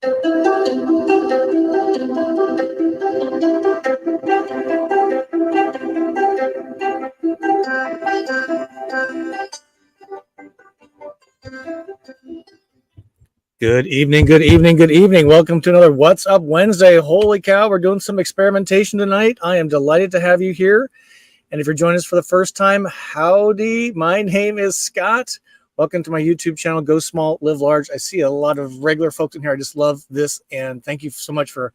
Good evening, good evening, good evening. Welcome to another What's Up Wednesday. Holy cow, we're doing some experimentation tonight. I am delighted to have you here. And if you're joining us for the first time, howdy. My name is Scott. Welcome to my YouTube channel, Go Small, Live Large. I see a lot of regular folks in here. I just love this. And thank you so much for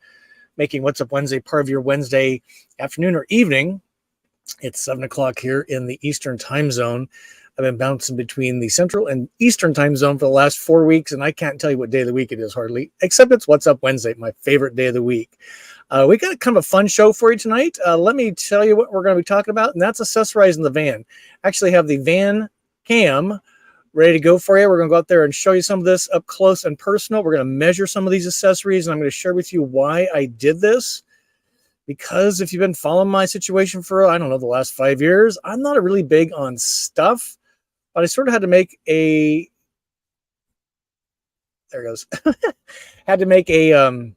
making What's Up Wednesday part of your Wednesday afternoon or evening. It's 7 o'clock here in the Eastern time zone. I've been bouncing between the Central and Eastern time zone for the last 4 weeks, and I can't tell you what day of the week it is hardly, except it's What's Up Wednesday, my favorite day of the week. We got kind of a fun show for you tonight. Let me tell you what we're going to be talking about, and that's accessorizing the van. Actually have the van cam ready to go for you. We're going to go out there and show you some of this up close and personal. We're going to measure some of these accessories, and I'm going to share with you why I did this. Because if you've been following my situation for, I don't know, the last 5 years, I'm not really big on stuff. But I sort of had to make a, there it goes, had to make a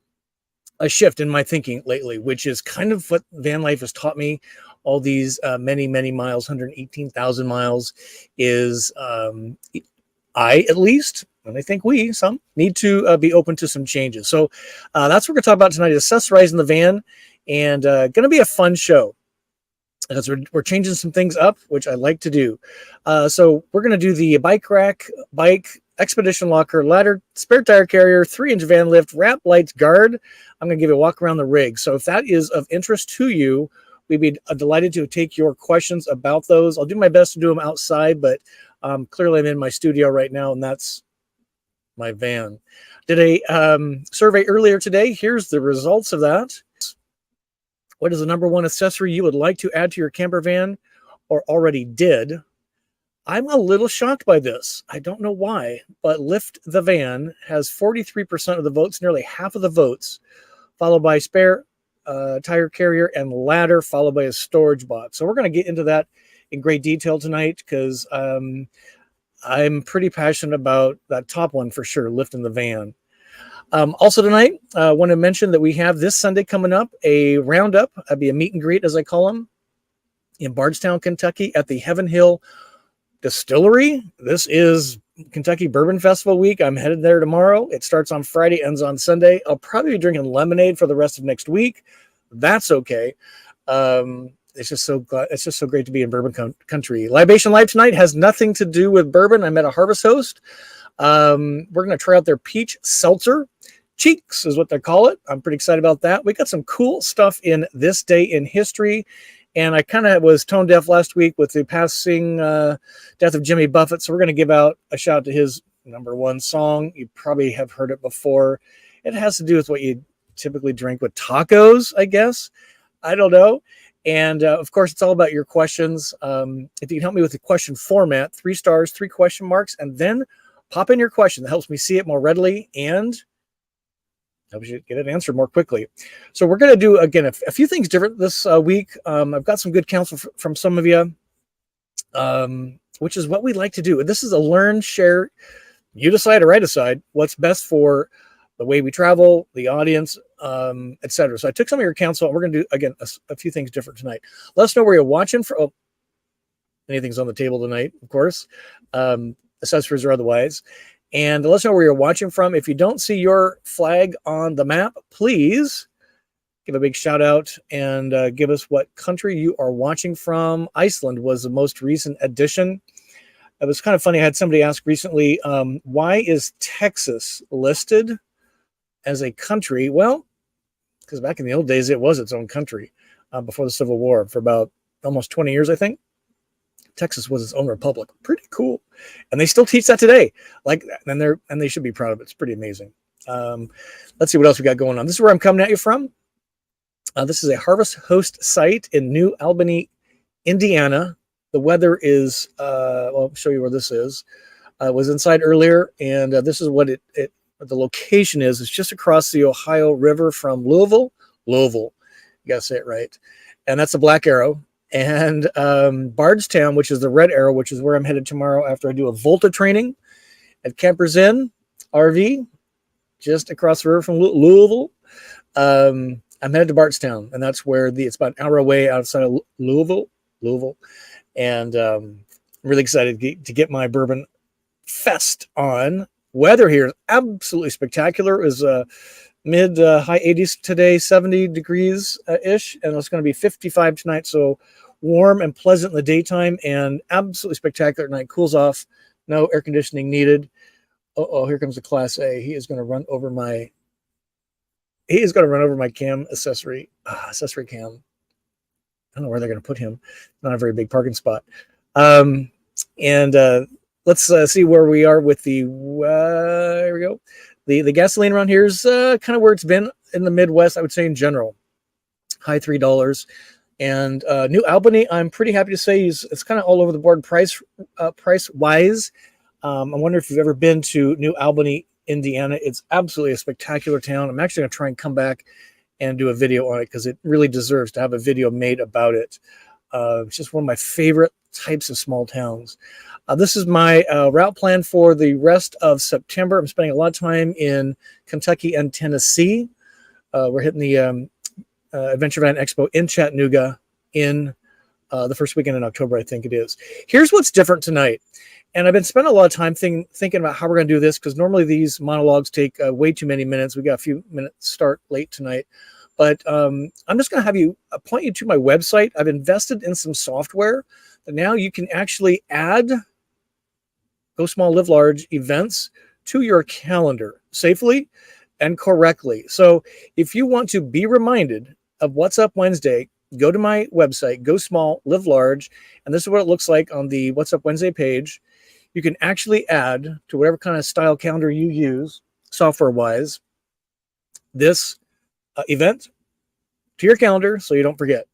shift in my thinking lately, which is kind of what van life has taught me. All these many, many miles, 118,000 miles is, I at least, and I think some need to be open to some changes. So that's what we're going to talk about tonight, accessorizing the van, and going to be a fun show. Because we're changing some things up, which I like to do. So we're going to do the bike rack, bike, expedition locker, ladder, spare tire carrier, 3-inch van lift, wrap lights, guard. I'm going to give you a walk around the rig. So if that is of interest to you, we'd be delighted to take your questions about those. I'll do my best to do them outside, but clearly I'm in my studio right now, and that's my van. Did a survey earlier today. Here's the results of that. What is the number one accessory you would like to add to your camper van or already did? I'm a little shocked by this. I don't know why, but Lift the Van has 43% of the votes, nearly half of the votes, followed by spare tire carrier and ladder, followed by a storage box. So we're going to get into that in great detail tonight because I'm pretty passionate about that top one for sure, lifting the van. Also tonight, I want to mention that we have this Sunday coming up a roundup. That'd be a meet and greet, as I call them, in Bardstown, Kentucky at the Heaven Hill Distillery. This is Kentucky Bourbon Festival week. I'm headed there tomorrow. It starts on Friday, ends on Sunday. I'll probably be drinking lemonade for the rest of next week. That's okay. It's just so great to be in bourbon country. Libation Live tonight has nothing to do with bourbon. I met a harvest host. We're going to try out their peach seltzer. Cheeks is what they call it. I'm pretty excited about that. We got some cool stuff in this day in history. And I kind of was tone deaf last week with the passing death of Jimmy Buffett. So we're going to give out a shout out to his number one song. You probably have heard it before. It has to do with what you typically drink with tacos, I guess. I don't know. And of course, it's all about your questions. If you can help me with the question format, 3 stars, 3 question marks, and then pop in your question. That helps me see it more readily and helps you get it answered more quickly. So we're going to do, again, a few things different this week. I've got some good counsel from some of you, which is what we like to do. This is a learn, share, you decide or I decide what's best for the way we travel, the audience, etc. So I took some of your counsel, and we're going to do, again, a few things different tonight. Let us know where you're watching from. Oh, anything's on the table tonight, of course. Accessories or otherwise. And let us know where you're watching from. If you don't see your flag on the map, please give a big shout out and give us what country you are watching from. Iceland was the most recent addition. It was kind of funny. I had somebody ask recently, why is Texas listed as a country? Well, because back in the old days, it was its own country before the Civil War for about almost 20 years, I think. Texas was its own republic. Pretty cool. And they still teach that today. And they should be proud of it. It's pretty amazing. Let's see what else we got going on. This is where I'm coming at you from. This is a Harvest Host site in New Albany, Indiana. The weather is, I'll show you where this is. I was inside earlier, and this is what the location is. It's just across the Ohio River from Louisville. You got to say it right. And that's the black arrow. And Bardstown, which is the red arrow, which is where I'm headed tomorrow after I do a Volta training at Campers Inn RV. just across the river from Louisville. I'm headed to Bartstown, and that's where it's about an hour away outside of Louisville, and I'm really excited to get my bourbon fest on. Weather here is absolutely spectacular. It was mid high 80s today, 70 degrees ish, and it's going to be 55 tonight. So warm and pleasant in the daytime, and absolutely spectacular at night. Cools off, no air conditioning needed. Oh, here comes the Class A. He is going to run over my cam accessory cam. I don't know where they're going to put him. Not a very big parking spot. Let's see where we are with the. Here we go. The gasoline around here is kind of where it's been in the Midwest, I would say in general, high $3. And New Albany, I'm pretty happy to say it's kind of all over the board price wise. I wonder if you've ever been to New Albany, Indiana. It's absolutely a spectacular town. I'm actually going to try and come back and do a video on it because it really deserves to have a video made about it. It's just one of my favorite types of small towns. This is my route plan for the rest of September. I'm spending a lot of time in Kentucky and Tennessee. We're hitting the Adventure Van Expo in Chattanooga in the first weekend in October, I think it is. Here's what's different tonight. And I've been spending a lot of time thinking about how we're going to do this because normally these monologues take way too many minutes. We got a few minutes start late tonight. But I'm just going to have you point you to my website. I've invested in some software that now you can actually add Go Small, Live Large events to your calendar safely and correctly. So if you want to be reminded of What's Up Wednesday, go to my website, Go Small, Live Large, and this is what it looks like on the What's Up Wednesday page. You can actually add to whatever kind of style calendar you use, software-wise, this event to your calendar so you don't forget.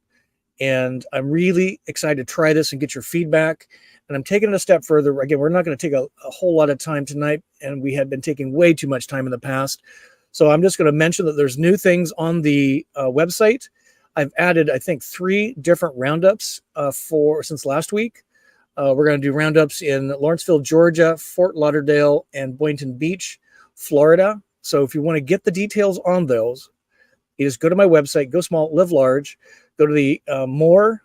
And I'm really excited to try this and get your feedback. And I'm taking it a step further. Again, we're not going to take a whole lot of time tonight, and we had been taking way too much time in the past. So I'm just going to mention that there's new things on the website. I've added, I think, 3 different roundups since last week. We're going to do roundups in Lawrenceville, Georgia, Fort Lauderdale, and Boynton Beach, Florida. So if you want to get the details on those, you just go to my website, Go Small, Live Large, go to the More,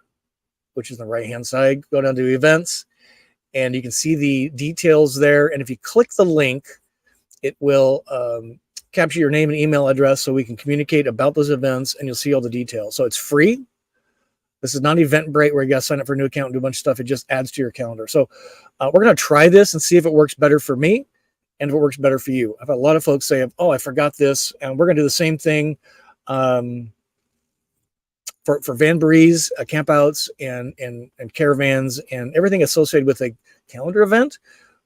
which is on the right-hand side, go down to events, and you can see the details there. And if you click the link, it will capture your name and email address so we can communicate about those events, and you'll see all the details. So it's free. This is not Eventbrite where you got to sign up for a new account and do a bunch of stuff. It just adds to your calendar. So we're going to try this and see if it works better for me and if it works better for you. I've had a lot of folks say, oh, I forgot this. And we're going to do the same thing for Vanburies, campouts, and caravans, and everything associated with a calendar event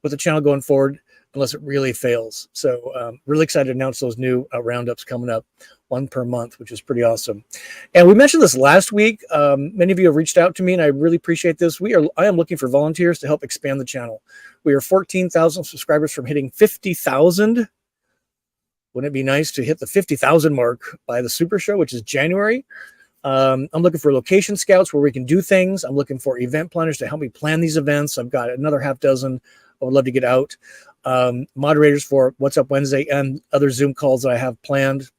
with the channel going forward, unless it really fails. So really excited to announce those new roundups coming up, 1 per month, which is pretty awesome. And we mentioned this last week. Many of you have reached out to me, and I really appreciate this. I am looking for volunteers to help expand the channel. We are 14,000 subscribers from hitting 50,000. Wouldn't it be nice to hit the 50,000 mark by the Super Show, which is January? I'm looking for location scouts where we can do things. I'm looking for event planners to help me plan these events. I've got another half dozen I would love to get out. Moderators for What's Up Wednesday and other Zoom calls that I have planned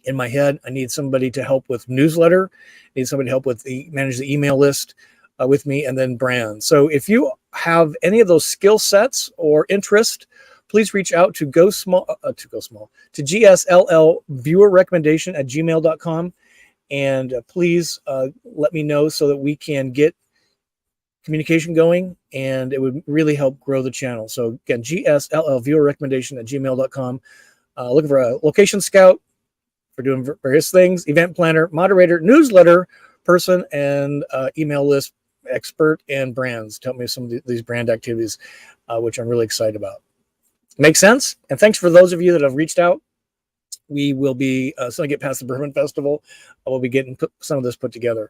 in my head. I need somebody to help with newsletter. I need somebody to help with manage the email list with me, and then brand. So if you have any of those skill sets or interest, please reach out to GSLL viewer recommendation at gmail.com. And please let me know so that we can get communication going, and it would really help grow the channel. So again, GSLL viewer recommendation at gmail.com. Looking for a location scout for doing various things, event planner, moderator, newsletter person, and email list expert and brands to help me with some of these brand activities, which I'm really excited about. Makes sense? And thanks for those of you that have reached out. We will be, so I get past the Bourbon Festival, we'll be getting some of this put together.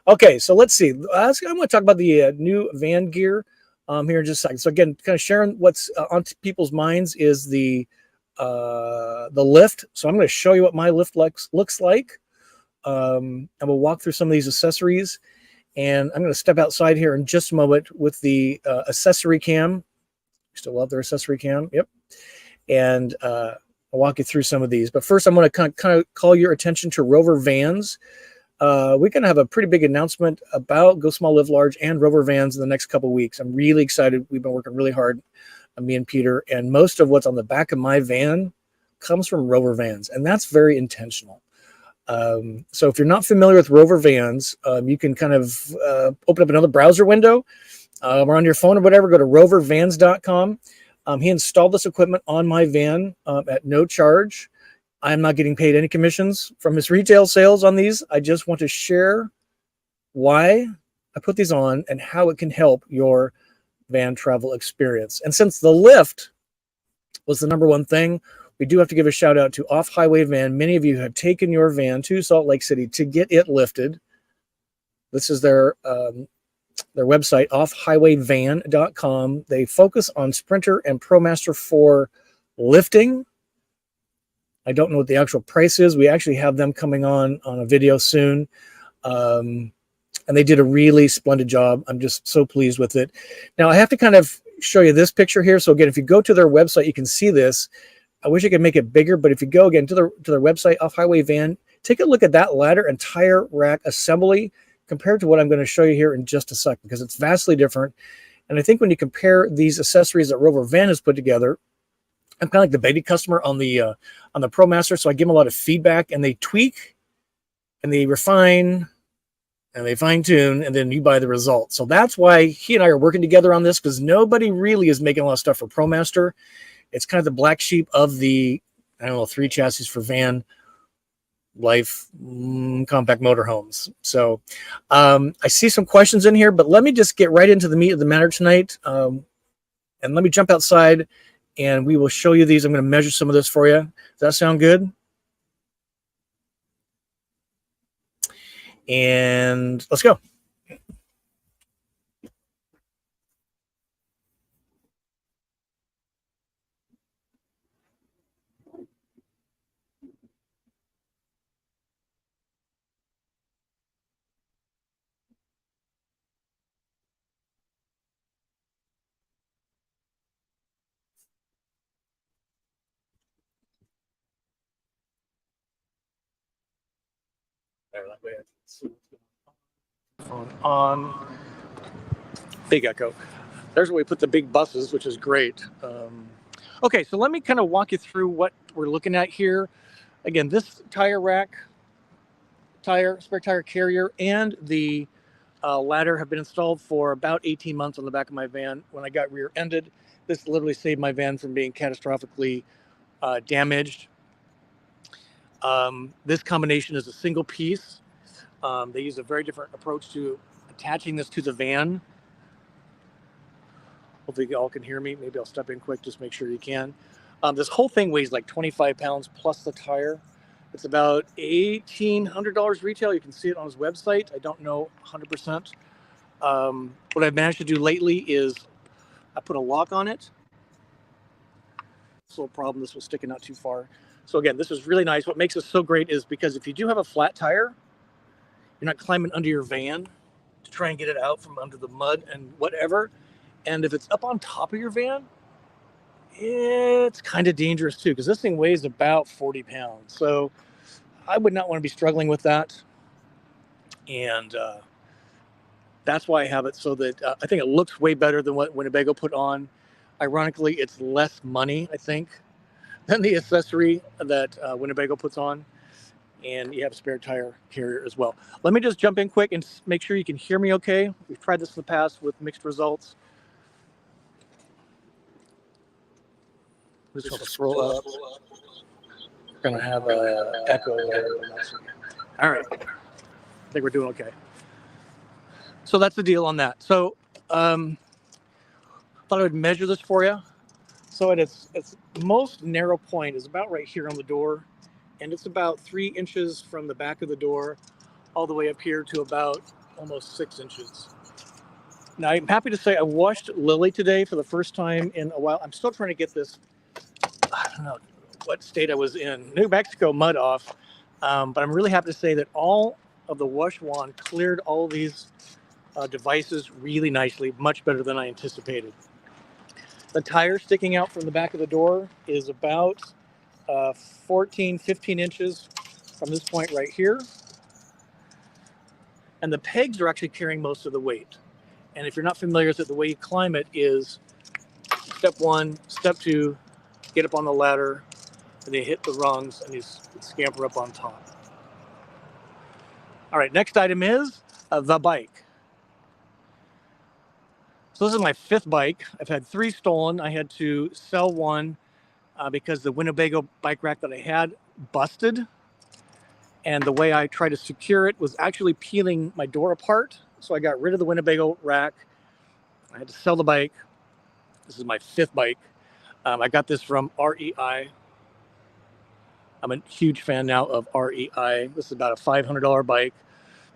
Okay, so let's see. I'm going to talk about the new van gear here in just a second. So again, kind of sharing what's on people's minds is the lift. So I'm going to show you what my lift looks like. And we'll walk through some of these accessories. And I'm going to step outside here in just a moment with the accessory cam. Still love their accessory cam. Yep. And I'll walk you through some of these. But first, I'm going to kind of call your attention to Rover Vans. We're going to have a pretty big announcement about Go Small, Live Large and Rover Vans in the next couple of weeks. I'm really excited. We've been working really hard, me and Peter, and most of what's on the back of my van comes from Rover Vans, and that's very intentional. So if you're not familiar with Rover Vans, you can kind of open up another browser window or on your phone or whatever, go to rovervans.com. He installed this equipment on my van at no charge. I'm not getting paid any commissions from his retail sales on these. I just want to share why I put these on and how it can help your van travel experience. And since the lift was the number one thing, we do have to give a shout out to Off Highway Van. Many of you have taken your van to Salt Lake City to get it lifted. This is their website, offhighwayvan.com. They focus on Sprinter and ProMaster 4 lifting. I don't know what the actual price is. We actually have them coming on a video soon. And they did a really splendid job. I'm just so pleased with it. Now, I have to kind of show you this picture here. So again, if you go to their website, you can see this. I wish I could make it bigger, but if you go again to their website, Off Highway Van, take a look at that ladder and tire rack assembly compared to what I'm going to show you here in just a second, because it's vastly different. And I think when you compare these accessories that Rover Van has put together, I'm kind of like the beta customer on the ProMaster, so I give them a lot of feedback, and they tweak, and they refine, and they fine-tune, and then you buy the result. So that's why he and I are working together on this, because nobody really is making a lot of stuff for ProMaster. It's kind of the black sheep of the, I don't know, 3 chassis for van life compact motorhomes. So I see some questions in here, but let me just get right into the meat of the matter tonight. And let me jump outside and we will show you these. I'm going to measure some of this for you. Does that sound good? And let's go. On big echo. There's where we put the big buses, which is great. Okay, so let me kind of walk you through what we're looking at here. Again, this tire rack, spare tire carrier, and the ladder have been installed for about 18 months on the back of my van. When I got rear-ended, this literally saved my van from being catastrophically damaged. This combination is a single piece. They use a very different approach to attaching this to the van. Hopefully you all can hear me. Maybe I'll step in quick, just make sure you can. This whole thing weighs like 25 pounds plus the tire. It's about $1,800 retail. You can see it on his website. I don't know 100%. What I've managed to do lately is I put a lock on it. This little problem, this was sticking out too far. So again, this is really nice. What makes this so great is because if you do have a flat tire, you're not climbing under your van to try and get it out from under the mud and whatever. And if it's up on top of your van, it's kind of dangerous too, because this thing weighs about 40 pounds. So I would not want to be struggling with that. And that's why I have it, so that I think it looks way better than what Winnebago put on. Ironically, it's less money, I think, than the accessory that Winnebago puts on. And you have a spare tire carrier as well. Let me just jump in quick and make sure you can hear me okay. We've tried this in the past with mixed results. Just scroll up. We're going to have an echo there. All right. I think we're doing okay. So that's the deal on that. So thought I would measure this for you. So at its most narrow point is about right here on the door. And it's about 3 inches from the back of the door all the way up here to about almost 6 inches. Now, I'm happy to say I washed Lily today for the first time in a while. I'm still trying to get this, I don't know what state I was in, New Mexico mud off. But I'm really happy to say that all of the wash wand cleared all these devices really nicely, much better than I anticipated. The tire sticking out from the back of the door is about 14, 15 inches from this point right here. And the pegs are actually carrying most of the weight. And if you're not familiar with it, the way you climb it is step one, step two, get up on the ladder, and you hit the rungs and you scamper up on top. All right, next item is the bike. So this is my 5th bike. I've had 3 stolen. I had to sell one because the Winnebago bike rack that I had busted. And the way I tried to secure it was actually peeling my door apart. So I got rid of the Winnebago rack. I had to sell the bike. This is my 5th bike. I got this from REI. I'm a huge fan now of REI. This is about a $500 bike.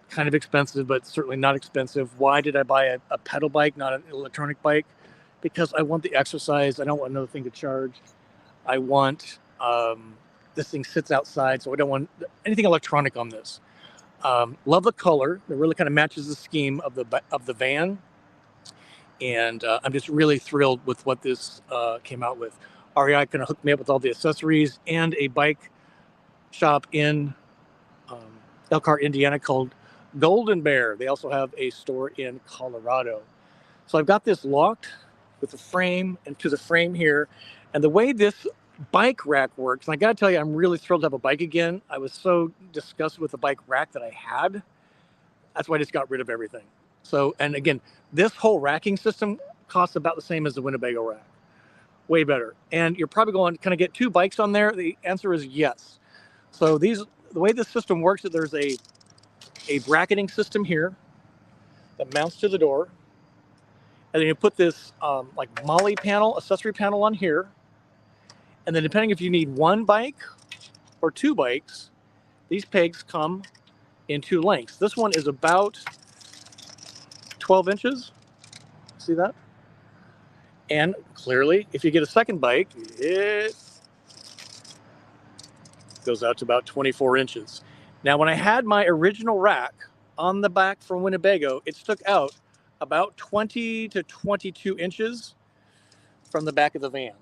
Kind of expensive, but certainly not expensive. Why did I buy a pedal bike, not an electronic bike? Because I want the exercise. I don't want another thing to charge. I want, this thing sits outside, so I don't want anything electronic on this. Love the color. It really kind of matches the scheme of the van. And I'm just really thrilled with what this came out with. REI kind of hooked me up with all the accessories and a bike shop in Elkhart, Indiana called Golden Bear. They also have a store in Colorado. So I've got this locked with the frame and to the frame here. And the way this bike rack works, and I got to tell you, I'm really thrilled to have a bike again. I was so disgusted with the bike rack that I had. That's why I just got rid of everything. So, and again, this whole racking system costs about the same as the Winnebago rack. Way better. And you're probably going, can I get 2 bikes on there? The answer is yes. So the way this system works is there's a bracketing system here that mounts to the door. And then you put this like molly panel, accessory panel on here. And then depending if you need 1 bike or 2 bikes, these pegs come in 2 lengths. This one is about 12 inches. See that? And clearly, if you get a second bike, it goes out to about 24 inches. Now, when I had my original rack on the back from Winnebago, it stuck out about 20 to 22 inches from the back of the van.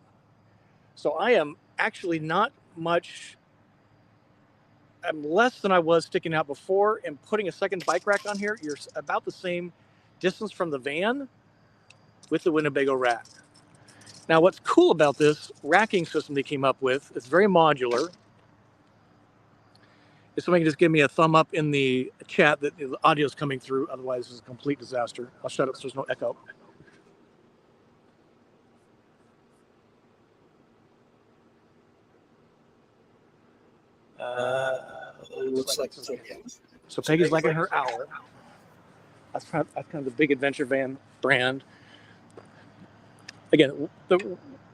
So I am actually not much, I'm less than I was sticking out before, and putting a second bike rack on here, you're about the same distance from the van with the Winnebago rack. Now, what's cool about this racking system they came up with, it's very modular. If somebody can just give me a thumb up in the chat that the audio is coming through, otherwise this is a complete disaster. I'll shut up so there's no echo. Looks like so Peggy's liking her hour. That's kind of the big adventure van brand. Again,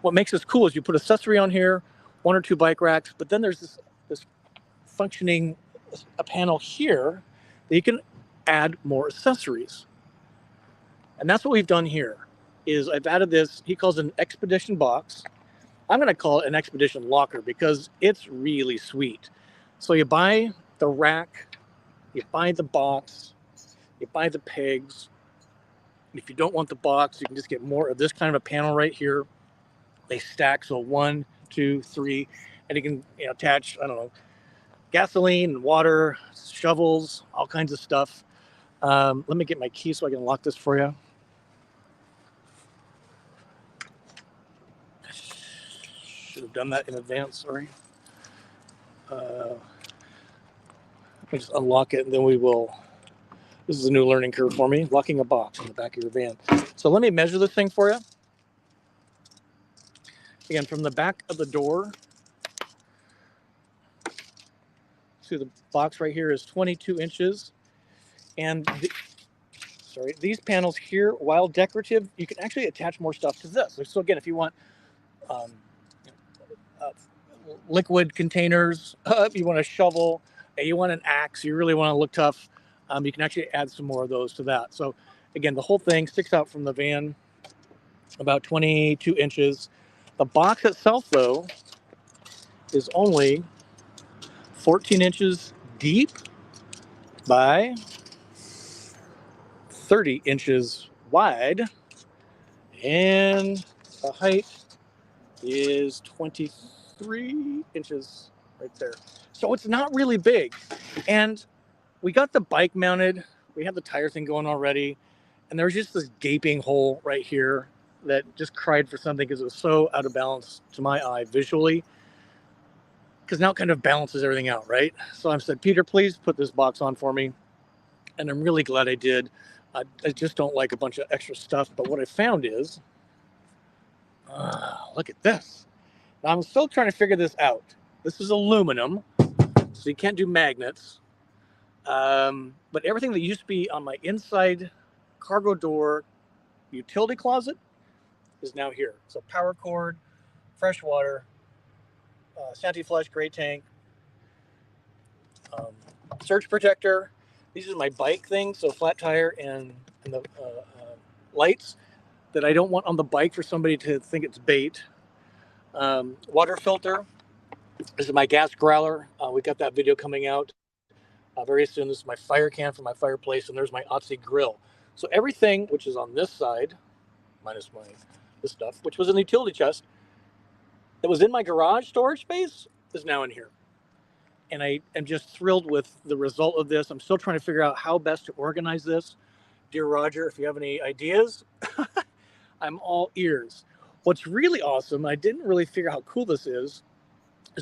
what makes this cool is you put accessory on here, 1 or 2 bike racks, but then there's this functioning a panel here that you can add more accessories. And that's what we've done here. Is I've added this, he calls it an expedition box. I'm going to call it an expedition locker because it's really sweet. So you buy the rack, you buy the box, you buy the pegs. If you don't want the box, you can just get more of this kind of a panel right here. They stack, so 1, 2, 3, and you can attach, I don't know, gasoline and water, shovels, all kinds of stuff. Let me get my key so I can lock this for you. Should have done that in advance, sorry. Let me just unlock it and then we will. This is a new learning curve for me, locking a box in the back of your van. So let me measure this thing for you. Again, from the back of the door to the box right here is 22 inches. And these panels here, while decorative, you can actually attach more stuff to this. So again, if you want liquid containers, you want a shovel, you want an axe, you really want to look tough, you can actually add some more of those to that. So again, the whole thing sticks out from the van about 22 inches. The box itself, though, is only 14 inches deep by 30 inches wide, and the height is 23 3 inches right there. So it's not really big. And we got the bike mounted. We had the tire thing going already. And there was just this gaping hole right here that just cried for something because it was so out of balance to my eye visually. Because now it kind of balances everything out, right? So I said, Peter, please put this box on for me. And I'm really glad I did. I just don't like a bunch of extra stuff. But what I found is, look at this. Now, I'm still trying to figure this out. This is aluminum, so you can't do magnets. But everything that used to be on my inside cargo door utility closet is now here. So power cord, fresh water, Santi-flush, gray tank, surge protector. These are my bike things, so flat tire and the lights that I don't want on the bike for somebody to think it's bait. Water filter. This is my gas growler. We got that video coming out very soon. This is my fire can for my fireplace, and there's my ACCESSORY grill. So everything which is on this side, minus this stuff, which was in the utility chest, that was in my garage storage space, is now in here. And I am just thrilled with the result of this. I'm still trying to figure out how best to organize this. Dear Roger, if you have any ideas, I'm all ears. What's really awesome, I didn't really figure out how cool this is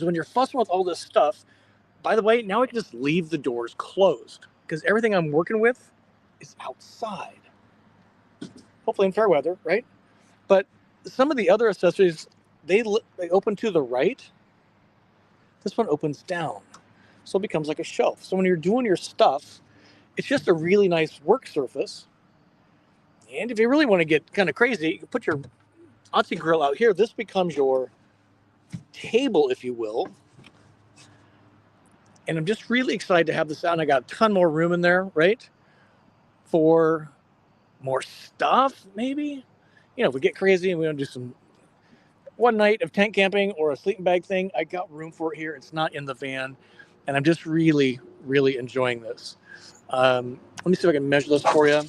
when you're fussing with all this stuff, by the way, now I can just leave the doors closed because everything I'm working with is outside. Hopefully in fair weather, right? But some of the other accessories, they open to the right. This one opens down. So it becomes like a shelf. So when you're doing your stuff, it's just a really nice work surface. And if you really want to get kind of crazy, you can put your ACCESSORY grill out here. This becomes your table, if you will. And I'm just really excited to have this out. And I got a ton more room in there, right? For more stuff, maybe. You know, if we get crazy and we want to do some one night of tent camping or a sleeping bag thing, I got room for it here. It's not in the van. And I'm just really, really enjoying this. Let me see if I can measure this for you.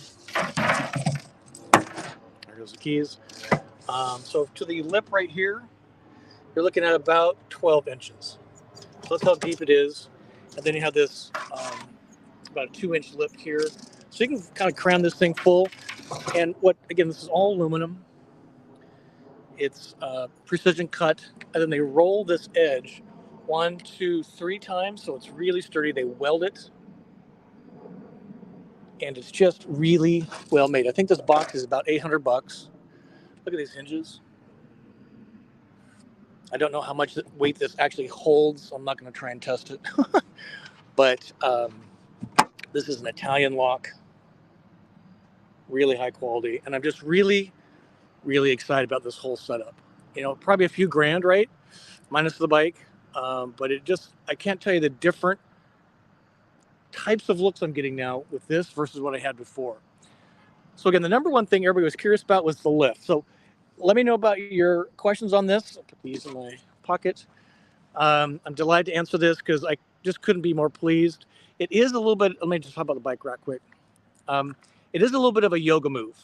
There goes the keys. So to the lip right here, you're looking at about 12 inches. So that's how deep it is. And then you have this about a 2-inch lip here. So you can kind of cram this thing full. And again, this is all aluminum. It's precision cut. And then they roll this edge 1, 2, 3 times. So it's really sturdy. They weld it. And it's just really well made. I think this box is about $800. Look at these hinges. I don't know how much weight this actually holds, so I'm not going to try and test it. But this is an Italian lock, really high quality, and I'm just really, really excited about this whole setup. You know, probably a few grand, right? Minus the bike, but I can't tell you the different types of looks I'm getting now with this versus what I had before. So again, the number one thing everybody was curious about was the lift. So let me know about your questions on this. I'll put these in my pocket. I'm delighted to answer this because I just couldn't be more pleased. It is a little bit, let me just talk about the bike rack quick. It is a little bit of a yoga move.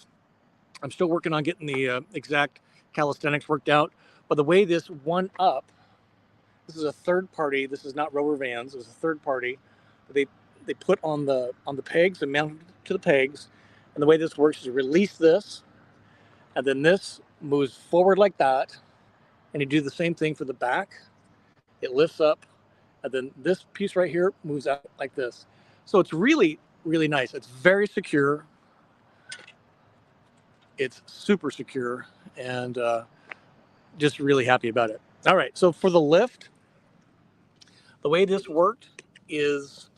I'm still working on getting the exact calisthenics worked out, but the way this one up, this is a third party. This is not Rover Vans. It was a third party. They put on the pegs and mounted to the pegs. And the way this works is you release this, and then this moves forward like that. And you do the same thing for the back. It lifts up, and then this piece right here moves out like this. So it's really, really nice. It's very secure. It's super secure, and just really happy about it. All right, so for the lift, the way this worked is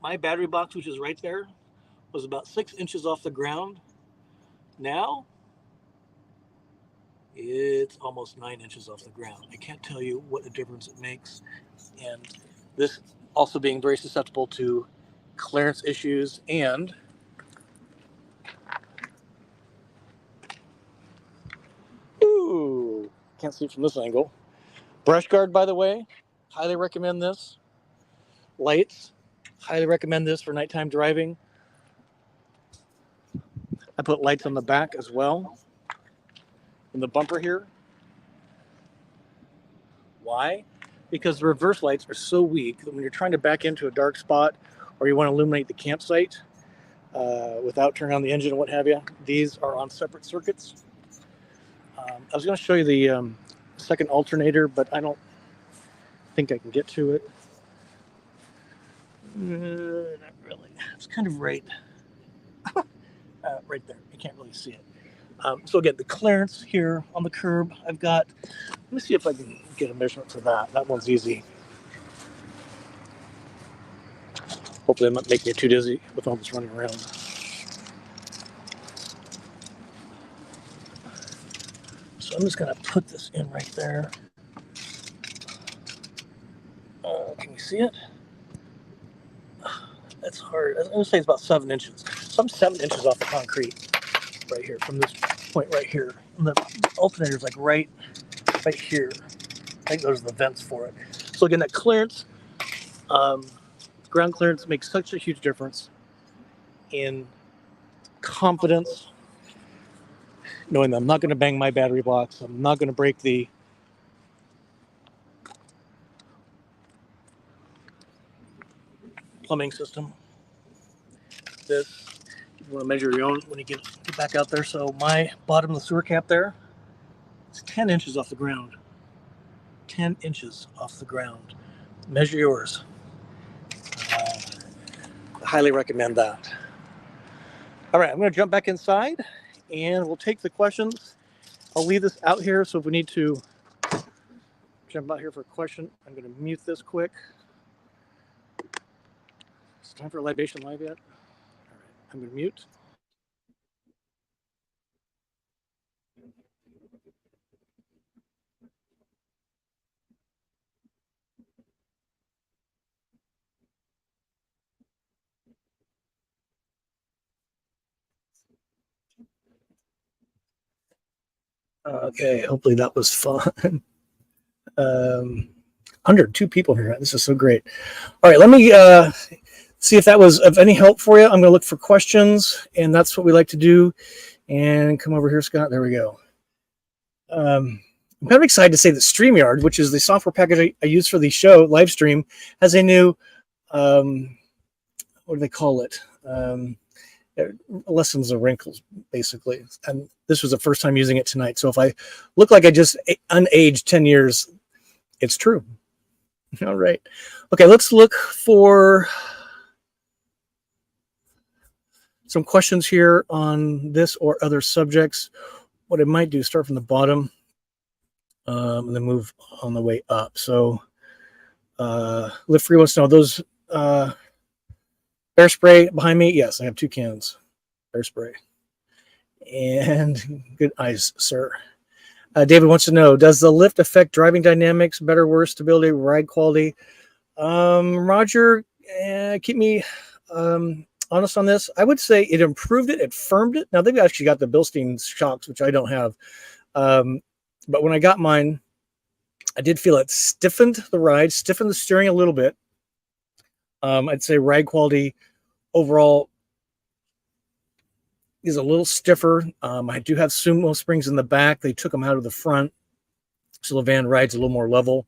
my battery box, which is right there, was about 6 inches off the ground. Now it's almost 9 inches off the ground. I can't tell you what a difference it makes. And this also being very susceptible to clearance issues and ooh, can't see it from this angle. Brush guard, by the way, highly recommend this. Lights, highly recommend this for nighttime driving. I put lights on the back as well. In the bumper here. Why? Because the reverse lights are so weak that when you're trying to back into a dark spot or you want to illuminate the campsite without turning on the engine and what have you, these are on separate circuits. I was going to show you the second alternator, but I don't think I can get to it. Not really. It's kind of right there. You can't really see it. So again, the clearance here on the curb, I've got, let me see if I can get a measurement for that. That one's easy. Hopefully I'm not making you too dizzy with all this running around. So I'm just going to put this in right there. Can you see it? That's hard. I'm going to say it's about 7 inches. So I'm 7 inches off the concrete right here from this point right here. And the alternator's like right here. I think those are the vents for it. So again, that clearance, ground clearance makes such a huge difference in confidence, knowing that I'm not going to bang my battery box. I'm not going to break the plumbing system. This, you want to measure your own when you get back out there. So my bottom of the sewer cap there, it's 10 inches off the ground. 10 inches off the ground. Measure yours. I highly recommend that. All right, I'm going to jump back inside and we'll take the questions. I'll leave this out here, so if we need to jump out here for a question, I'm going to mute this quick. It's time for a Libation Live yet? All right, I'm going to mute. Okay, hopefully that was fun. 102 people here. This is so great. All right, let me see if that was of any help for you. I'm going to look for questions, and that's what we like to do. And come over here, Scott. There we go. I'm kind of excited to say that StreamYard, which is the software package I use for the show, live stream, has a new, what do they call it? Lessons of wrinkles, basically. And this was the first time using it tonight. So if I look like I just unaged 10 years, it's true. All right. Okay, let's look for some questions here on this or other subjects. What I might do, start from the bottom and then move on the way up. So Live Free wants to know, those bear spray behind me? Yes, I have 2 cans. Bear spray. And good eyes, sir. David wants to know, does the lift affect driving dynamics, better, worse, stability, ride quality? Roger, keep me honest on this. I would say it improved it. It firmed it. Now, they've actually got the Bilstein shocks, which I don't have. But when I got mine, I did feel it stiffened the ride, stiffened the steering a little bit. I'd say ride quality overall is a little stiffer. I do have Sumo springs in the back. They took them out of the front, so the van rides a little more level.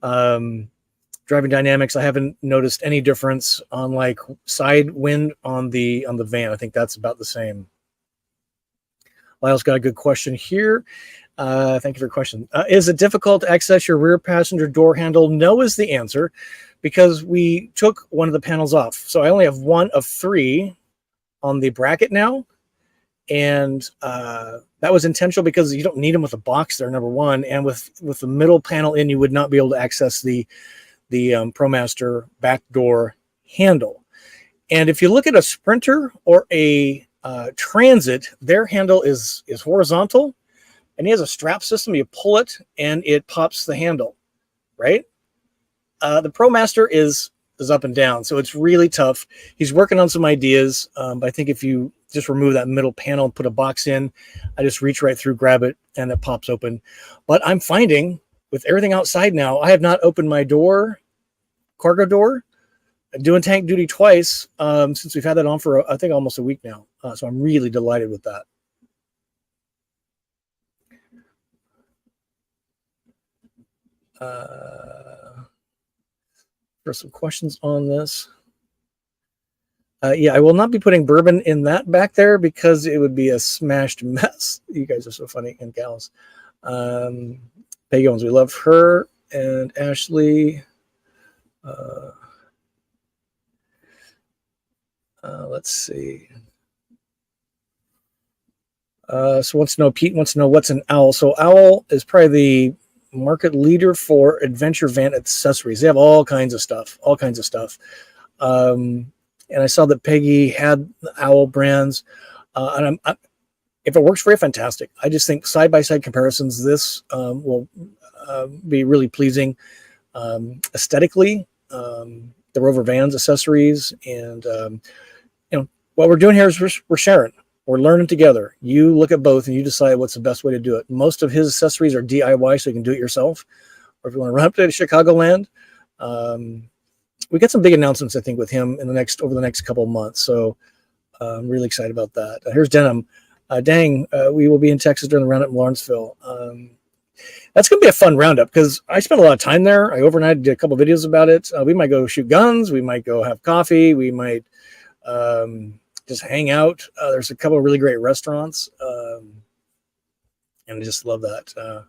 Driving dynamics, I haven't noticed any difference on like side wind on the van. I think that's about the same. Lyle's got a good question here. Thank you for your question. Is it difficult to access your rear passenger door handle? No is the answer, because we took one of the panels off. So I only have 1 of 3 on the bracket now. And that was intentional because you don't need them with a box there, number one. And with the middle panel in, you would not be able to access the ProMaster back door handle. And if you look at a Sprinter or a Transit, their handle is horizontal, and he has a strap system. You pull it and it pops the handle, right? The ProMaster is up and down, so it's really tough. He's working on some ideas, but I think if you just remove that middle panel and put a box in, I just reach right through, grab it, and it pops open. But I'm finding with everything outside now, I have not opened my door, cargo door, doing tank duty twice since we've had that on for, I think, almost a week now. So I'm really delighted with that. For some questions on this. Yeah, I will not be putting bourbon in that back there because it would be a smashed mess. You guys are so funny, and gals. Peggy Owens, we love her, and Ashley. Let's see. So wants to know, Pete wants to know what's an owl. So owl is probably the market leader for adventure van accessories. They have all kinds of stuff, and I saw that Peggy had the owl brands, and if it works for you, fantastic. I just think side-by-side comparisons, this will be really pleasing aesthetically. The Rover Vans accessories, and what we're doing here is we're sharing. We're learning together. You look at both and you decide what's the best way to do it. Most of his accessories are DIY, so you can do it yourself. Or if you want to run up to Chicagoland, we got some big announcements, I think, with him over the next couple of months. So I'm really excited about that. Here's Denham. We will be in Texas during the Roundup in Lawrenceville. That's going to be a fun Roundup because I spent a lot of time there. I overnight did a couple of videos about it. We might go shoot guns. We might go have coffee. We might just hang out. There's a couple of really great restaurants, and I just love that.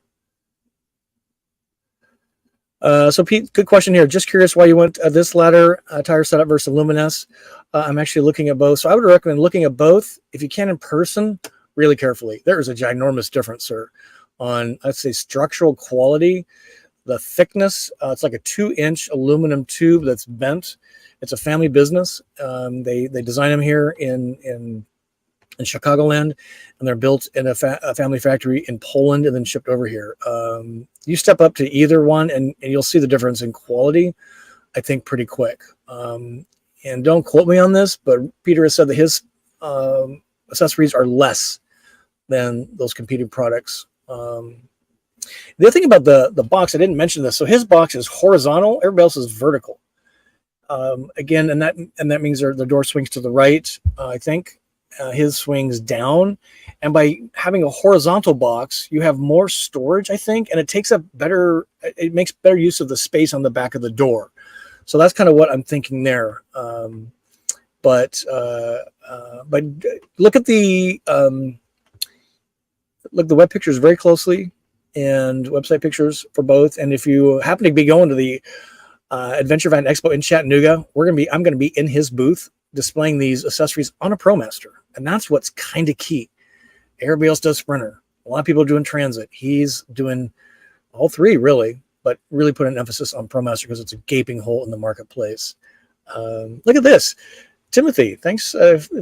So Pete, good question here. Just curious why you went this ladder tire setup versus Luminous. I'm actually looking at both. So I would recommend looking at both if you can in person really carefully. There is a ginormous difference, sir, on, I'd say, structural quality. The thickness, it's like a 2-inch aluminum tube that's bent. It's a family business. They design them here in Chicagoland, and they're built in a family factory in Poland and then shipped over here. You step up to either one, and you'll see the difference in quality, I think, pretty quick. And don't quote me on this, but Peter has said that his accessories are less than those competing products. The other thing about the box, I didn't mention this. So his box is horizontal. Everybody else is vertical. Again, and that means the door swings to the right. I think his swings down, and by having a horizontal box, you have more storage, I think, and it makes better use of the space on the back of the door. So that's kind of what I'm thinking there. But look at the web pictures very closely, and website pictures for both. And if you happen to be going to the Adventure Van Expo in Chattanooga, I'm going to be in his booth displaying these accessories on a ProMaster, and that's what's kind of key. Everybody else does Sprinter. A lot of people are doing Transit. He's doing all three, really, but really put an emphasis on ProMaster because it's a gaping hole in the marketplace. Look at this. Timothy, thanks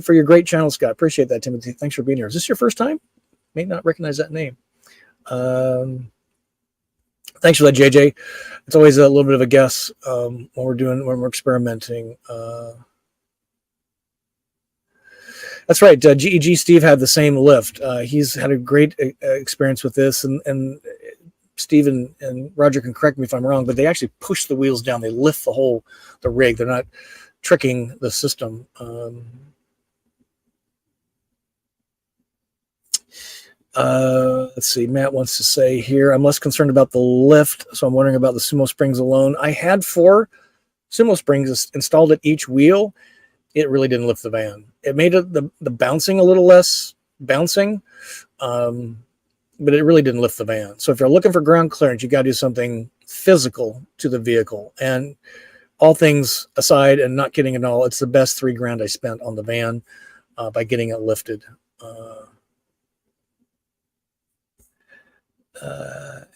for your great channel, Scott. Appreciate that, Timothy. Thanks for being here. Is this your first time? May not recognize that name. Thanks for that, JJ. It's always a little bit of a guess when we're experimenting. That's right. GEG Steve had the same lift. He's had a great experience with this, and Steve and Roger can correct me if I'm wrong, but they actually push the wheels down. They lift the rig. They're not tricking the system. Let's see. Matt wants to say here, I'm less concerned about the lift, so I'm wondering about the Sumo Springs alone. I had 4 Sumo Springs installed at each wheel. It really didn't lift the van. It made the bouncing a little less bouncing, but it really didn't lift the van. So if you're looking for ground clearance, you got to do something physical to the vehicle. And all things aside, and not kidding at all, it's the best $3,000 I spent on the van by getting it lifted.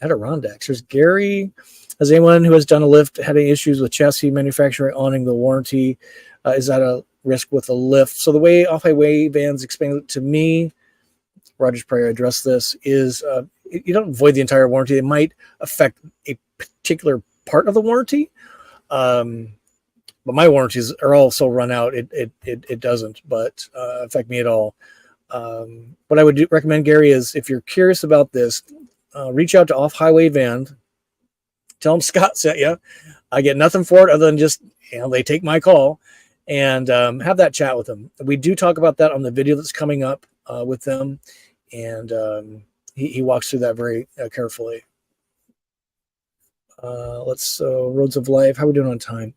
Adirondacks. There's Gary. Has anyone who has done a lift had any issues with chassis manufacturer honoring the warranty? Is that a risk with a lift? So the way off-highway vans explained it to me, Roger's probably addressed this, is you don't void the entire warranty. It might affect a particular part of the warranty. But my warranties are all so run out, it doesn't affect me at all. What I would recommend, Gary, is if you're curious about this, reach out to Off-Highway Van. Tell them Scott sent you. I get nothing for it other than just, they take my call, and have that chat with them. We do talk about that on the video that's coming up with them, and he walks through that very carefully. Roads of Life. How are we doing on time?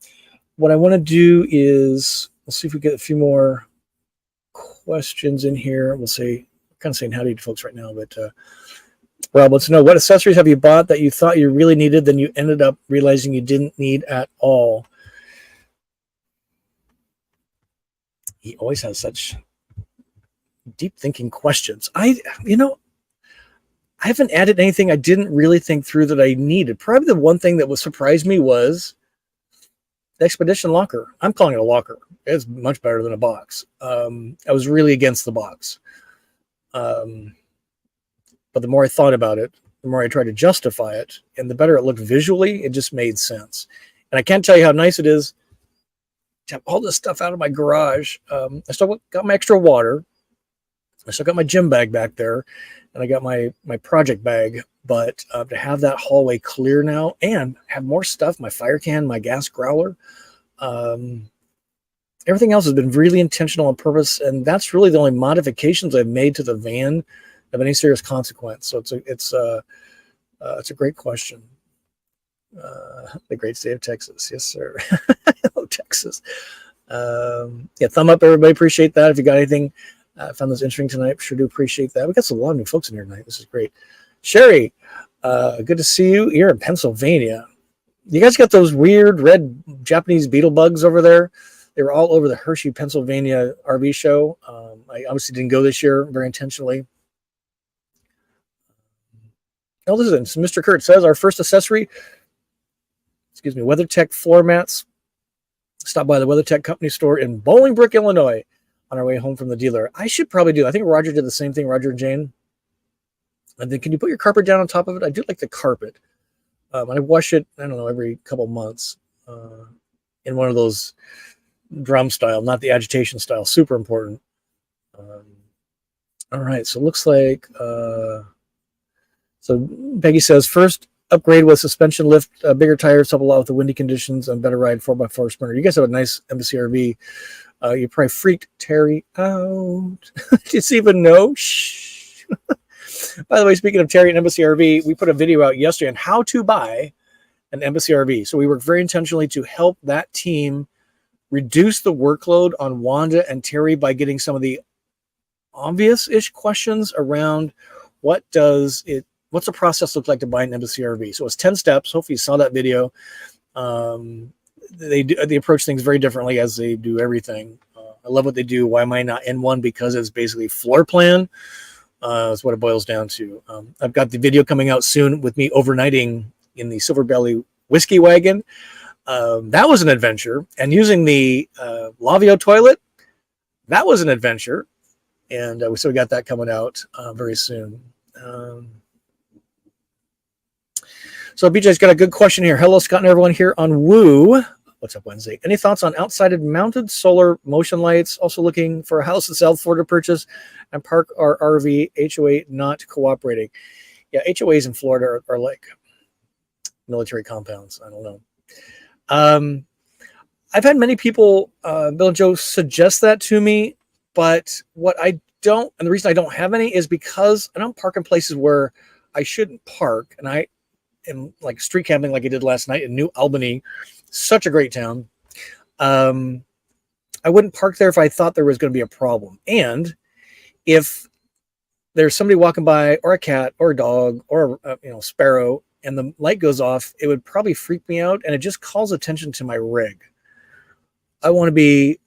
What I want to do is, let's see if we get a few more questions in here. We'll say, kind of saying howdy to folks right now, but Rob wants to know, what accessories have you bought that you thought you really needed, then you ended up realizing you didn't need at all? He always has such deep thinking questions. I haven't added anything I didn't really think through that I needed. Probably the one thing that would surprise me was the Expedition locker. I'm calling it a locker. It's much better than a box. I was really against the box. But the more I thought about it, the more I tried to justify it, and the better it looked visually, it just made sense. And I can't tell you how nice it is to have all this stuff out of my garage. I still got my extra water. I still got my gym bag back there, and I got my project bag. But to have that hallway clear now and have more stuff, my fire can, my gas growler, everything else has been really intentional on purpose, and that's really the only modifications I've made to the van of any serious consequence. So it's a great question. The great state of Texas, yes sir. Hello Texas. Yeah, thumb up everybody. Appreciate that. If you got anything, I found this interesting tonight. Sure do appreciate that. We got a lot of new folks in here tonight. This is great. Sherry, good to see you. You're in Pennsylvania. You guys got those weird red Japanese beetle bugs over there? They were all over the Hershey, Pennsylvania RV show. I obviously didn't go this year very intentionally. Oh, listen, Mr. Kurt says our first accessory, WeatherTech floor mats. Stop by the WeatherTech company store in Bolingbrook, Illinois on our way home from the dealer. I should probably do. I think Roger did the same thing, Roger and Jane. And then can you put your carpet down on top of it? I do like the carpet. I wash it, I don't know, every couple months in one of those drum style, not the agitation style. Super important. All right, so it looks like... So Peggy says, first upgrade with suspension lift, bigger tires, help a lot with the windy conditions, and better ride 4x4 Sprinter. You guys have a nice Embassy RV. You probably freaked Terry out. Did you even know? Shh. By the way, speaking of Terry and Embassy RV, we put a video out yesterday on how to buy an Embassy RV. So we worked very intentionally to help that team reduce the workload on Wanda and Terry by getting some of the obvious-ish questions around what's the process look like to buy an Embassy RV. So it's 10 steps. Hopefully you saw that video. They approach things very differently as they do everything. I love what they do. Why am I not in one? Because it's basically floor plan. Is what it boils down to. I've got the video coming out soon with me overnighting in the Silver Belly whiskey wagon. That was an adventure. And using the Lavio toilet, that was an adventure. And so we got that coming out very soon. So BJ's got a good question here. Hello, Scott and everyone here on Woo. What's up, Wednesday? Any thoughts on outside mounted solar motion lights? Also looking for a house in South Florida to purchase and park our RV. HOA not cooperating. Yeah, HOAs in Florida are like military compounds. I don't know. I've had many people, Bill and Joe, suggest that to me, but what I don't, and the reason I don't have any is because I don't park in places where I shouldn't park, and I am like street camping like I did last night in New Albany. Such a great town. I wouldn't park there if I thought there was going to be a problem. And if there's somebody walking by, or a cat, or a dog, or a sparrow, and the light goes off, it would probably freak me out, and it just calls attention to my rig. I want to be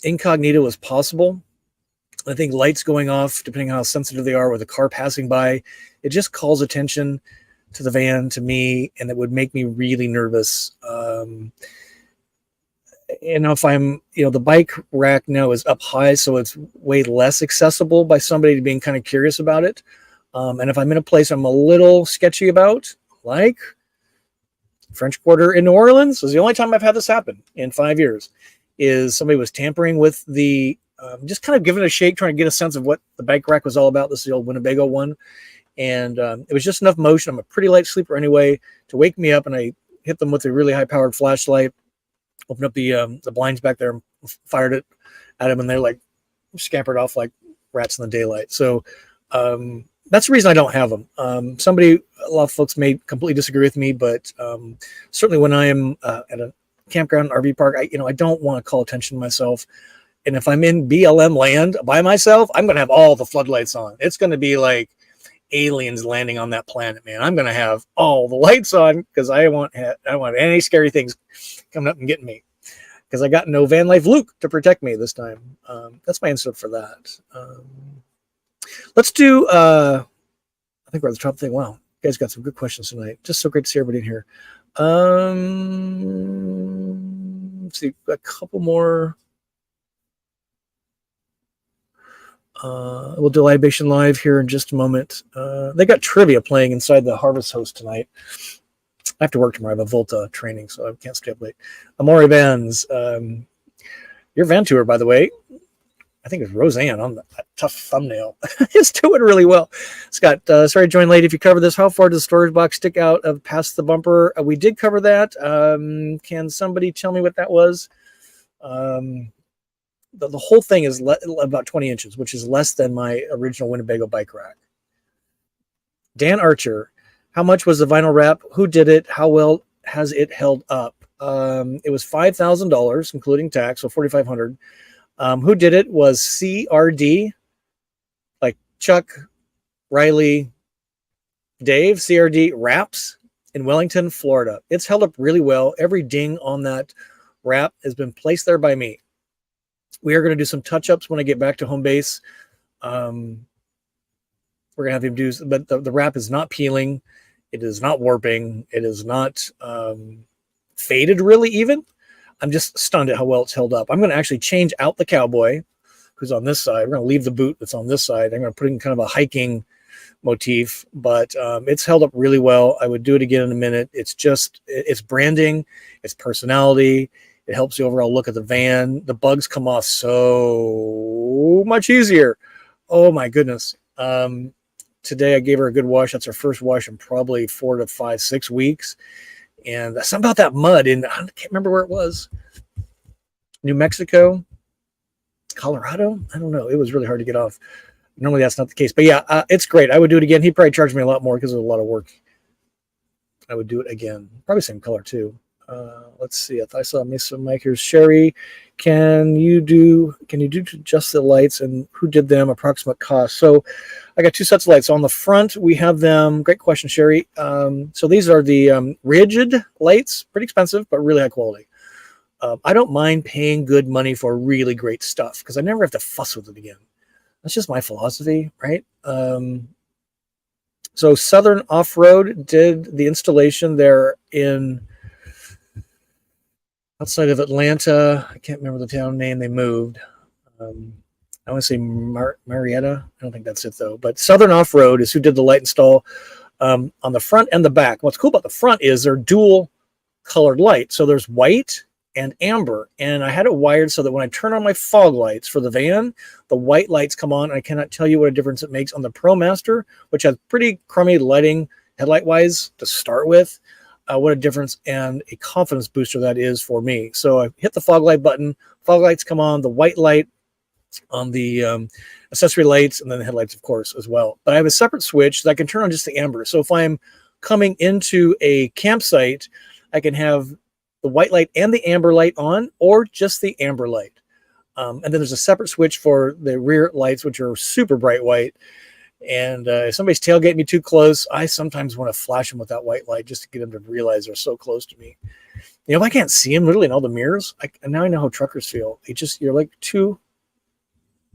incognito as possible. I think lights going off, depending on how sensitive they are with a car passing by, it just calls attention to the van, to me, and it would make me really nervous. If I'm, the bike rack now is up high, so it's way less accessible by somebody being kind of curious about it. And if I'm in a place I'm a little sketchy about, like French Quarter in New Orleans, this is the only time I've had this happen in 5 years, is somebody was tampering with the, just kind of giving it a shake, trying to get a sense of what the bike rack was all about. This is the old Winnebago one. And it was just enough motion. I'm a pretty light sleeper anyway, to wake me up, and I hit them with a really high powered flashlight, opened up the blinds back there, and fired it at them, and they're like scampered off like rats in the daylight. So that's the reason I don't have them. A lot of folks may completely disagree with me, but certainly when I am at a campground, RV park, I don't want to call attention to myself. And if I'm in BLM land by myself, I'm going to have all the floodlights on. It's going to be like aliens landing on that planet, man. I'm going to have all the lights on because I don't want any scary things coming up and getting me, because I got no Vanlife Luke to protect me this time. That's my answer for that. Let's do, I think we're at the top thing. Wow. You guys got some good questions tonight. Just so great to see everybody in here. Let's see, a couple more. We'll do Libation Live here in just a moment. They got trivia playing inside the Harvest Host tonight. I have to work tomorrow. I have a Volta training, so I can't stay up late. Amori Vans, your van tour, by the way, I think it's Roseanne on the tough thumbnail. It's doing really well. Scott, sorry to join late. If you cover this, how far does the storage box stick out of past the bumper? We did cover that. Can somebody tell me what that was? The whole thing is about 20 inches, which is less than my original Winnebago bike rack. Dan Archer, how much was the vinyl wrap? Who did it? How well has it held up? It was $5,000, including tax, so $4,500. Who did it was CRD, like Chuck, Riley, Dave, CRD Wraps in Wellington, Florida. It's held up really well. Every ding on that wrap has been placed there by me. We are going to do some touch-ups when I get back to home base. We're going to have him do, but the wrap is not peeling. It is not warping. It is not faded really even. I'm just stunned at how well it's held up. I'm going to actually change out the Cowboy, who's on this side. We're going to leave the boot that's on this side. I'm going to put in kind of a hiking motif, but it's held up really well. I would do it again in a minute. It's branding, it's personality. It helps the overall look of the van. The bugs come off so much easier. Oh my goodness. Today I gave her a good wash. That's her first wash in probably 4 to 5, 6 weeks. And something about that mud I can't remember where it was. New Mexico, Colorado. I don't know. It was really hard to get off. Normally that's not the case, but yeah, it's great. I would do it again. He'd probably charge me a lot more because it was a lot of work. I would do it again. Probably same color too. Let's see. I saw some mic here. Sherry, can you do just the lights and who did them? Approximate cost. So I got 2 sets of lights on the front. We have them. Great question, Sherry. So these are the rigid lights, pretty expensive, but really high quality. I don't mind paying good money for really great stuff because I never have to fuss with it again. That's just my philosophy, right? So Southern Off-Road did the installation there outside of Atlanta. I can't remember the town name. They moved. I want to say Marietta. I don't think that's it though. But Southern Off-Road is who did the light install on the front and the back. What's cool about the front is they're dual colored lights. So there's white and amber. And I had it wired so that when I turn on my fog lights for the van, the white lights come on. I cannot tell you what a difference it makes on the ProMaster, which has pretty crummy lighting headlight-wise to start with. What a difference and a confidence booster that is for me. So I hit the fog light button, fog lights come on, the white light on the accessory lights, and then the headlights, of course, as well. But I have a separate switch that I can turn on just the amber. So if I'm coming into a campsite, I can have the white light and the amber light on, or just the amber light. And then there's a separate switch for the rear lights, which are super bright white. And if somebody's tailgating me too close, I sometimes want to flash them with that white light just to get them to realize they're so close to me. You know, if I can't see them literally in all the mirrors, and now I know how truckers feel. You're like too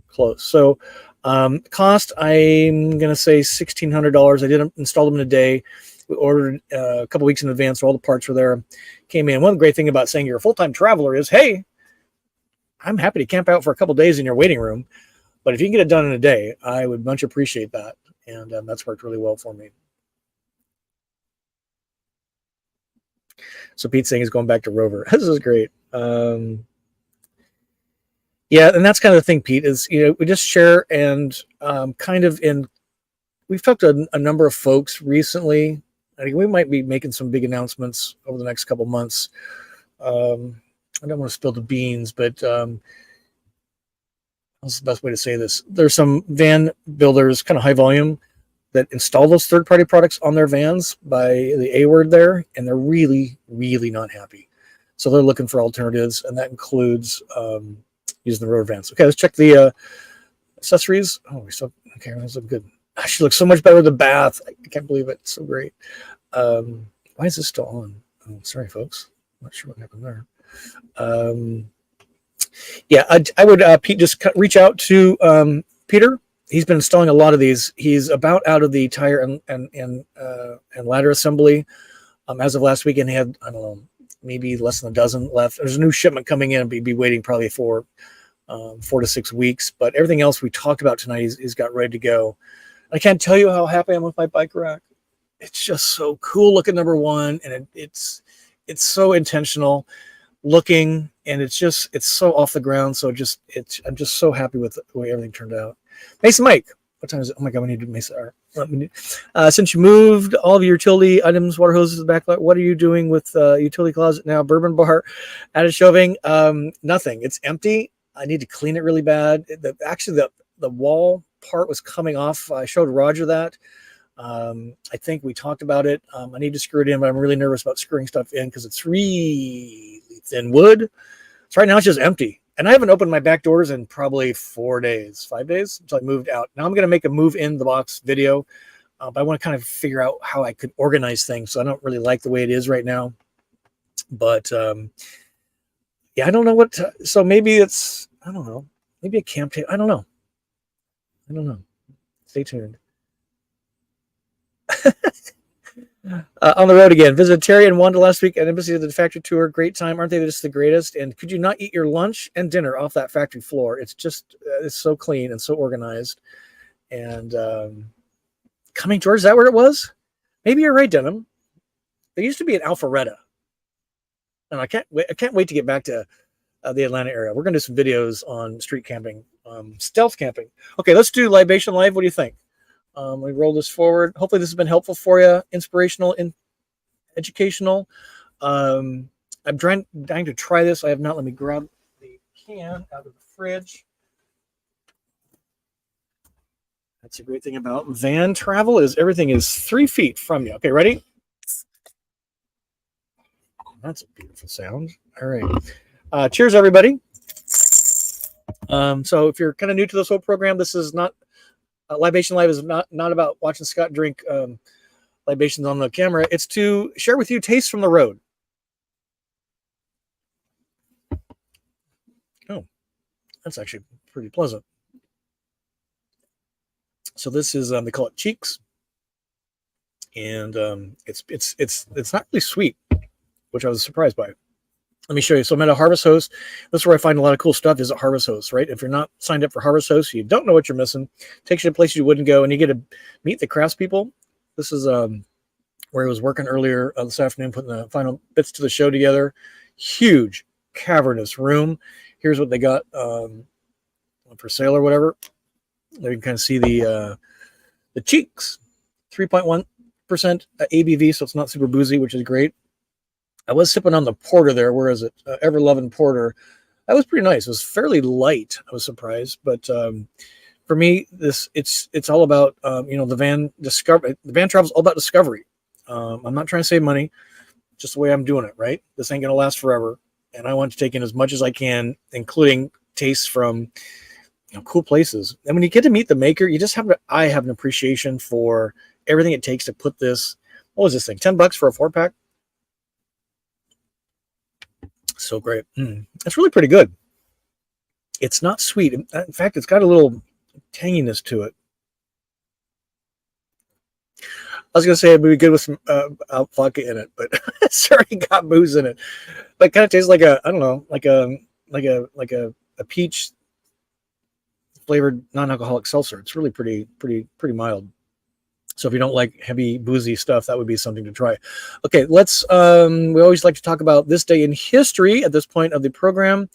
close. So cost, I'm going to say $1,600. I didn't install them in a day. We ordered a couple weeks in advance, so all the parts were there. Came in. One great thing about saying you're a full-time traveler is, hey, I'm happy to camp out for a couple days in your waiting room. But if you can get it done in a day, I would much appreciate that. And that's worked really well for me. So Pete's saying he's going back to Rover. This is great. Yeah, and that's kind of the thing, Pete, is, we just share and we've talked to a number of folks recently. I think we might be making some big announcements over the next couple months. I don't want to spill the beans, but what's the best way to say this? There's some van builders, kind of high volume, that install those third-party products on their vans by the A word there, and they're really, really not happy. So they're looking for alternatives, and that includes using the road vans. Okay, let's check the accessories. Oh, we still okay. That's good. She looks so much better with the bath. I can't believe it. It's so great. Why is this still on? Oh, sorry, folks. I'm not sure what happened there. Yeah, I would Pete just reach out to Peter. He's been installing a lot of these. He's about out of the tire and ladder assembly. As of last weekend, he had, I don't know, maybe less than a dozen left. There's a new shipment coming in. Be waiting probably for 4 to 6 weeks. But everything else we talked about tonight, he's got ready to go. I can't tell you how happy I am with my bike rack. It's just so cool looking, number one, and it's so intentional looking, and it's so off the ground. So I'm just so happy with the way everything turned out. Mason Mike, what time is it? Oh my God, we need to Mason. Since you moved all of your utility items, water hoses, the backlight, what are you doing with utility closet now? Bourbon bar, added shelving, nothing. It's empty. I need to clean it really bad. Actually, the wall part was coming off. I showed Roger that. I think we talked about it. I need to screw it in, but I'm really nervous about screwing stuff in because it's really thin wood. So right now it's just empty. And I haven't opened my back doors in probably 5 days until I moved out. Now I'm going to make a move in the box video, but I want to kind of figure out how I could organize things. So I don't really like the way it is right now. But yeah, I don't know what. So maybe it's, I don't know, maybe a camp table. I don't know. Stay tuned. On the road again. Visited Terry and Wanda last week at Embassy of the Factory Tour. Great time. Aren't they just the greatest? And could you not eat your lunch and dinner off that factory floor? It's just, it's so clean and so organized. And coming towards, is that where it was? Maybe you're right, Denham. There used to be an Alpharetta. And I can't wait to get back to the Atlanta area. We're going to do some videos on street camping, stealth camping. Okay, let's do Libation Live. What do you think? Let me roll this forward. Hopefully this has been helpful for you, inspirational, educational. I'm dying to try this. I have not. Let me grab the can out of the fridge. That's a great thing about van travel is everything is 3 feet from you. Okay, ready? That's a beautiful sound. All right. Cheers, everybody. So if you're kind of new to this whole program, this is not Libation Live is not about watching Scott drink libations on the camera. It's to share with you tastes from the road. Oh, that's actually pretty pleasant. So this is they call it Cheeks, and it's not really sweet, which I was surprised by. Let me show you. So I'm at a Harvest Host. This is where I find a lot of cool stuff is at Harvest Host, right? If you're not signed up for Harvest Host, you don't know what you're missing. Takes you to places you wouldn't go, and you get to meet the craftspeople. This is where I was working earlier this afternoon, putting the final bits to the show together. Huge, cavernous room. Here's what they got for sale or whatever. There you can kind of see the Cheeks, 3.1% ABV, so it's not super boozy, which is great. I was sipping on the porter there. Where is it? Ever Loving Porter. That was pretty nice. It was fairly light. I was surprised, but for me, it's all about the van discovery. The van travel is all about discovery. I'm not trying to save money, just the way I'm doing it. Right? This ain't gonna last forever, and I want to take in as much as I can, including tastes from cool places. And when you get to meet the maker, you just have I have an appreciation for everything it takes to put this. What was this thing? $10 for a 4-pack. So great. That's really pretty good. It's not sweet. In fact, it's got a little tanginess to it. I was going to say it would be good with some vodka in it, but it's already got booze in it. But it kind of tastes like I don't know, like a peach flavored non-alcoholic seltzer. It's really pretty mild. So if you don't like heavy boozy stuff, that would be something to try. Okay, let's, we always like to talk about this day in history at this point of the program.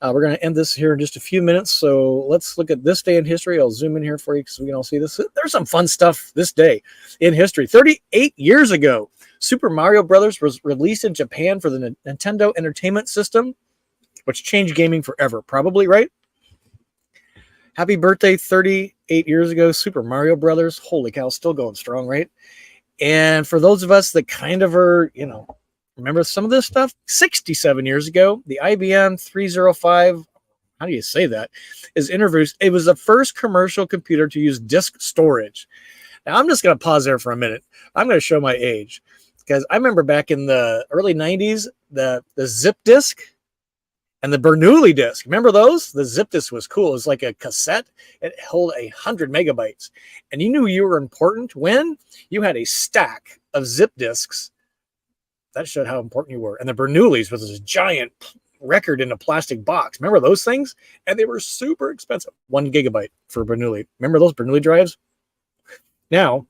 We're going to end this here in just a few minutes. So let's look at this day in history. I'll zoom in here for you so we can all see this. There's some fun stuff this day in history. 38 years ago, Super Mario Brothers was released in Japan for the Nintendo Entertainment System, which changed gaming forever, probably, right? Happy birthday 38 years ago, Super Mario Brothers. Holy cow, still going strong, right? And for those of us that kind of are, remember some of this stuff, 67 years ago, the IBM 305, how do you say that, is introduced. It was the first commercial computer to use disk storage. Now, I'm just going to pause there for a minute. I'm going to show my age because I remember back in the early 90s, the zip disk and the Bernoulli disc. Remember those? The zip disk was cool. It was like a cassette. It held 100 megabytes. And you knew you were important when you had a stack of zip disks. That showed how important you were. And the Bernoullis was this giant record in a plastic box. Remember those things? And they were super expensive. 1 gigabyte for Bernoulli. Remember those Bernoulli drives? Now,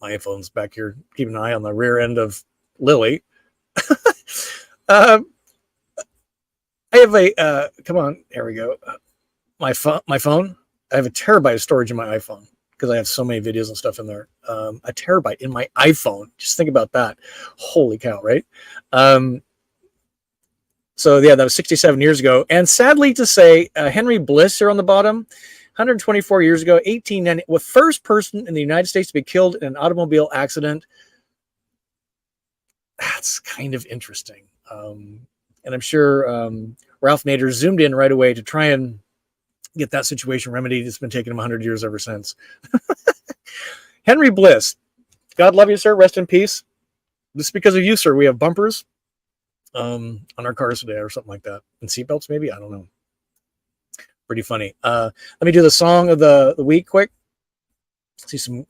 my iPhone's back here. Keep an eye on the rear end of Lily. I have a, come on, here we go. My phone, I have a terabyte of storage in my iPhone because I have so many videos and stuff in there. A terabyte in my iPhone. Just think about that. Holy cow, right? So yeah, that was 67 years ago. And sadly to say, Henry Bliss here on the bottom, 124 years ago, 1890, the first person in the United States to be killed in an automobile accident. That's kind of interesting. And I'm sure Ralph Nader zoomed in right away to try and get that situation remedied. It's been taking him 100 years ever since. Henry Bliss, God love you, sir. Rest in peace. This is because of you, sir. We have bumpers on our cars today or something like that. And seatbelts, maybe? I don't know. Pretty funny. Let me do the song of the week quick. See some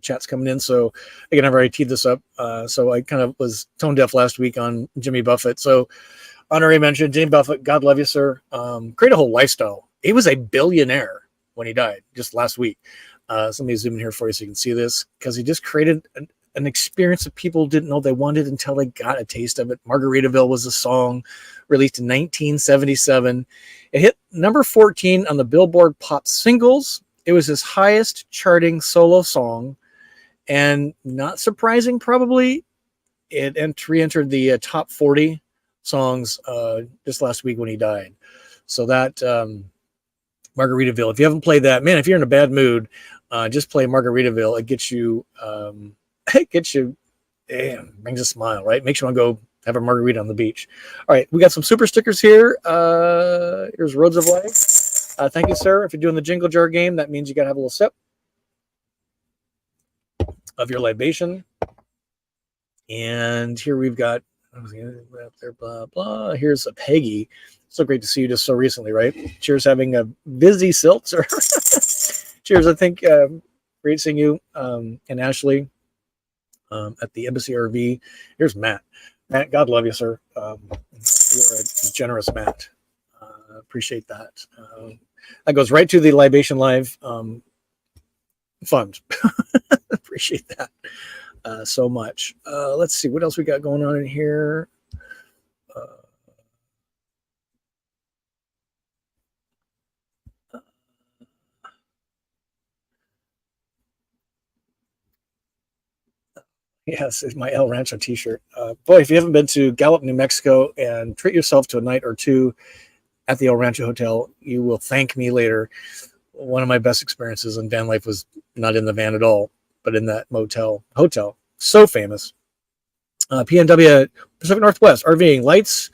chats coming in. So again, I've already teed this up. So I kind of was tone deaf last week on Jimmy Buffett. So honorary mention, Jimmy Buffett, God love you, sir. Create a whole lifestyle. He was a billionaire when he died just last week. Let me zoom in here for you so you can see this, because he just created an experience that people didn't know they wanted until they got a taste of it. Margaritiaville was a song released in 1977. It hit number 14 on the Billboard Pop Singles. It was his highest charting solo song, and not surprising, probably, it re-entered the top 40 songs just last week when he died. So that Margaritaville, if you haven't played that, man, if you're in a bad mood, just play Margaritaville. It gets you, damn, brings a smile, right? Makes you want to go have a margarita on the beach. All right, we got some super stickers here. Here's Roads of Life. Thank you, sir. If you're doing the jingle jar game, that means you got to have a little sip of your libation. And here we've got, blah, blah. Here's a Peggy. So great to see you just so recently, right? Cheers, having a busy Seltzer. Cheers, I think. Great seeing you and Ashley at the Embassy RV. Here's Matt. Matt, God love you, sir. You're a generous Matt. Appreciate that. That goes right to the Libation Live fund. Appreciate that so much. Let's see what else we got going on in here. Yes, it's my El Rancho t-shirt. Boy, if you haven't been to Gallup, New Mexico, and treat yourself to a night or two at the El Rancho Hotel, you will thank me later. One of my best experiences in van life was not in the van at all, but in that hotel. So famous. PNW Pacific Northwest RVing. Lights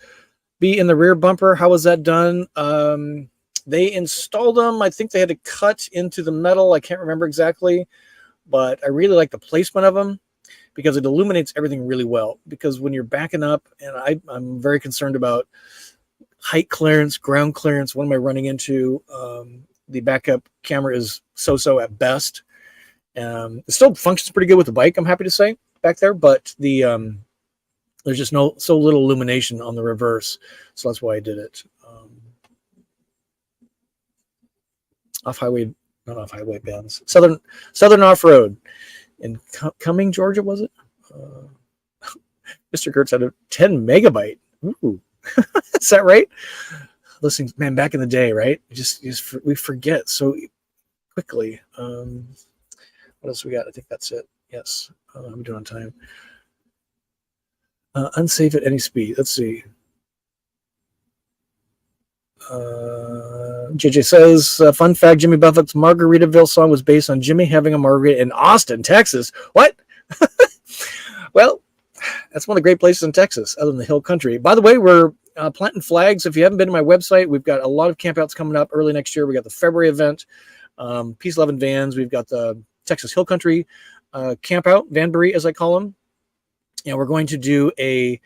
be in the rear bumper. How was that done? They installed them. I think they had to cut into the metal. I can't remember exactly, but I really like the placement of them, because it illuminates everything really well. Because when you're backing up, and I'm very concerned about height clearance, ground clearance. What am I running into? The backup camera is so at best. It still functions pretty good with the bike, I'm happy to say, back there, but the there's just so little illumination on the reverse, so that's why I did it. Not off highway bands. Southern off-road in Cumming, Georgia, was it? Mr. Gertz had a 10 megabyte. Ooh. Is that right? Listening, man, back in the day, right? We forget so quickly. What else we got? I think that's it. Yes. I'm doing on time. Unsafe at any speed. Let's see. JJ says, fun fact, Jimmy Buffett's Margaritiaville song was based on Jimmy having a margarita in Austin, Texas. What? Well, that's one of the great places in Texas, other than the hill country. By the way, we're planting flags. If you haven't been to my website, we've got a lot of campouts coming up early next year. We got the February event, Peace, Love, and Vans. We've got the Texas Hill Country campout, Vanbury, as I call them. And we're going to do a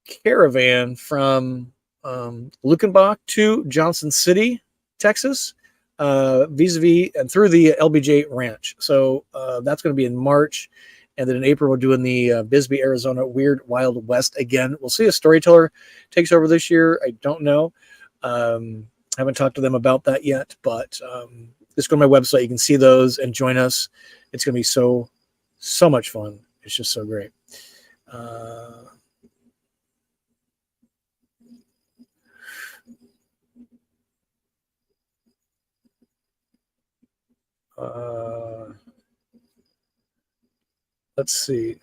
caravan from Luckenbach to Johnson City, Texas, vis-a-vis and through the LBJ Ranch. So that's going to be in March. And then in April, we're doing the Bisbee, Arizona Weird Wild West again. We'll see if Storyteller takes over this year. I don't know. Haven't talked to them about that yet, but just go to my website. You can see those and join us. It's going to be so much fun. It's just so great. Let's see.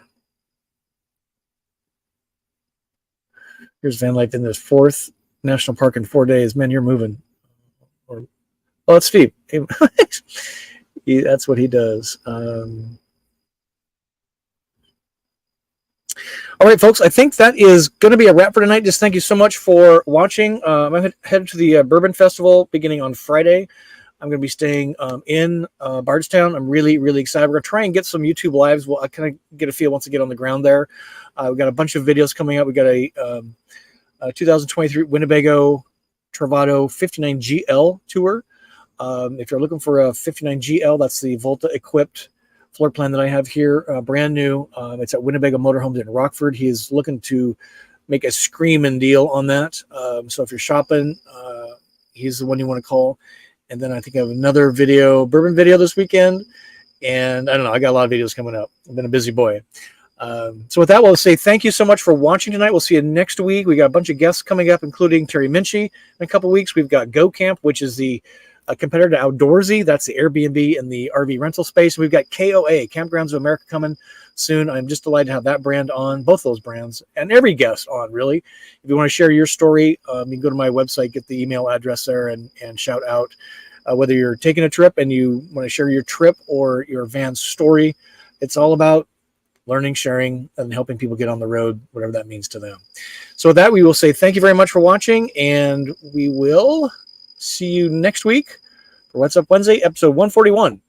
Here's Vanlife in this 4th national park in 4 days. Man, you're moving. Oh, it's Steve. That's what he does. All right, folks, I think that is going to be a wrap for tonight. Just thank you so much for watching. I'm headed to the Bourbon Festival beginning on Friday. I'm going to be staying in Bardstown. I'm really, really excited. We're going to try and get some YouTube lives. Well, I kind of get a feel once I get on the ground there. We've got a bunch of videos coming up. We got a 2023 Winnebago Travado 59GL tour. If you're looking for a 59GL, that's the Volta-equipped floor plan that I have here, brand new. It's at Winnebago Motorhomes in Rockford. He is looking to make a screaming deal on that. So if you're shopping, he's the one you want to call. And then I think I have another bourbon video this weekend. And I don't know, I got a lot of videos coming up. I've been a busy boy. So with that, we'll say thank you so much for watching tonight. We'll see you next week. We got a bunch of guests coming up, including Terry Minchie in a couple weeks. We've got Go Camp, which is the competitor to Outdoorsy. That's the Airbnb and the RV rental space. We've got KOA, Campgrounds of America, coming soon. I'm just delighted to have that brand on, both those brands, and every guest on, really. If you want to share your story, you can go to my website, get the email address there, and shout out whether you're taking a trip and you want to share your trip or your van story. It's all about learning, sharing, and helping people get on the road, whatever that means to them. So with that, we will say thank you very much for watching, and we will see you next week for What's Up Wednesday, episode 141.